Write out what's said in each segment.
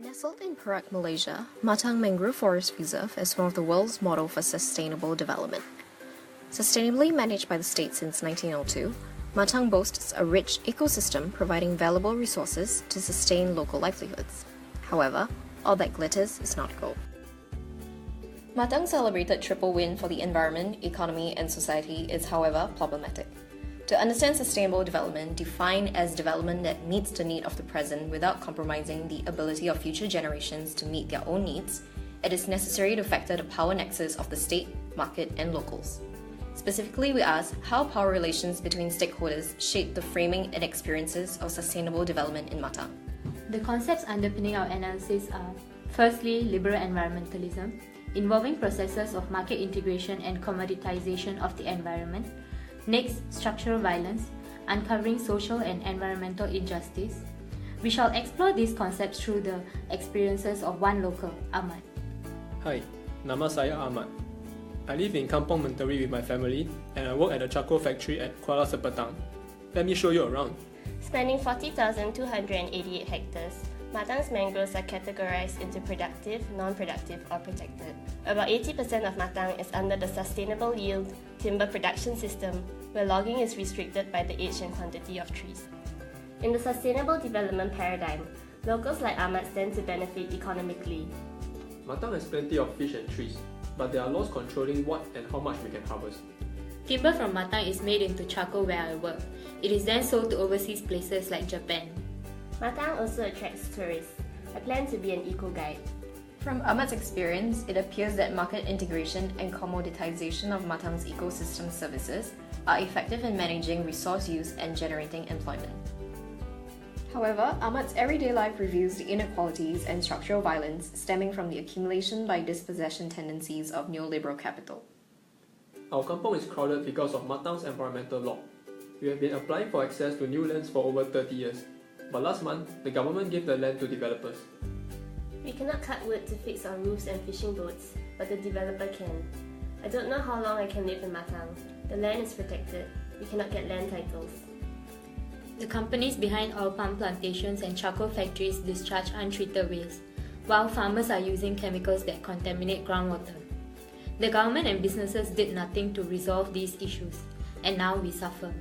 Nestled in Perak, Malaysia, Matang Mangrove Forest Reserve is one of the world's model for sustainable development. Sustainably managed by the state since 1902, Matang boasts a rich ecosystem providing valuable resources to sustain local livelihoods. However, all that glitters is not gold. Matang celebrated triple win for the environment, economy, and society is, however, problematic. To understand sustainable development, defined as development that meets the need of the present without compromising the ability of future generations to meet their own needs, it is necessary to factor the power nexus of the state, market, and locals. Specifically, we ask how power relations between stakeholders shape the framing and experiences of sustainable development in Matang. The concepts underpinning our analysis are, firstly, liberal environmentalism, involving processes of market integration and commoditization of the environment. Next, structural violence, uncovering social and environmental injustice. We shall explore these concepts through the experiences of one local, Ahmad. Hi, nama saya Ahmad. I live in Kampong Menteri with my family and I work at a charcoal factory at Kuala Sepetang. Let me show you around. Spanning 40,288 hectares, Matang's mangroves are categorized into productive, non-productive, or protected. About 80% of Matang is under the sustainable yield timber production system, where logging is restricted by the age and quantity of trees. In the sustainable development paradigm, locals like Ahmad stand to benefit economically. Matang has plenty of fish and trees, but there are laws controlling what and how much we can harvest. Timber from Matang is made into charcoal where I work. It is then sold to overseas places like Japan. Matang also attracts tourists. I plan to be an eco-guide. From Ahmad's experience, it appears that market integration and commoditization of Matang's ecosystem services are effective in managing resource use and generating employment. However, Ahmad's everyday life reveals the inequalities and structural violence stemming from the accumulation by dispossession tendencies of neoliberal capital. Our kampong is crowded because of Matang's environmental law. We have been applying for access to new lands for over 30 years. But last month, the government gave the land to developers. We cannot cut wood to fix our roofs and fishing boats, but the developer can. I don't know how long I can live in Matang. The land is protected. We cannot get land titles. The companies behind oil palm plantations and charcoal factories discharge untreated waste, while farmers are using chemicals that contaminate groundwater. The government and businesses did nothing to resolve these issues, and now we suffer.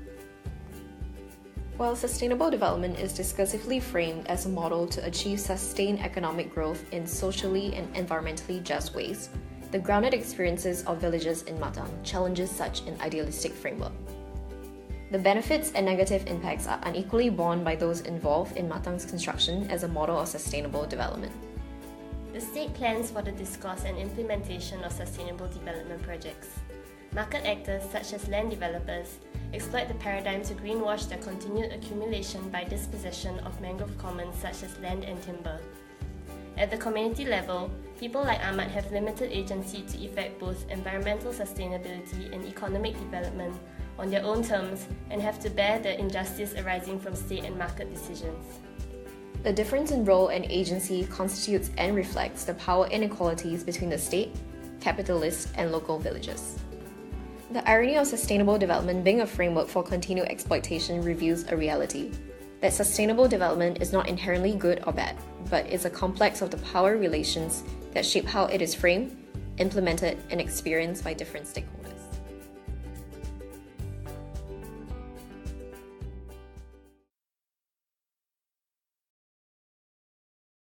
While sustainable development is discursively framed as a model to achieve sustained economic growth in socially and environmentally just ways, the grounded experiences of villagers in Matang challenges such an idealistic framework. The benefits and negative impacts are unequally borne by those involved in Matang's construction as a model of sustainable development. The state plans for the discourse and implementation of sustainable development projects. Market actors such as land developers exploit the paradigm to greenwash their continued accumulation by dispossession of mangrove commons such as land and timber. At the community level, people like Ahmad have limited agency to effect both environmental sustainability and economic development on their own terms and have to bear the injustice arising from state and market decisions. The difference in role and agency constitutes and reflects the power inequalities between the state, capitalists, and local villages. The irony of sustainable development being a framework for continued exploitation reveals a reality that sustainable development is not inherently good or bad, but is a complex of the power relations that shape how it is framed, implemented, and experienced by different stakeholders.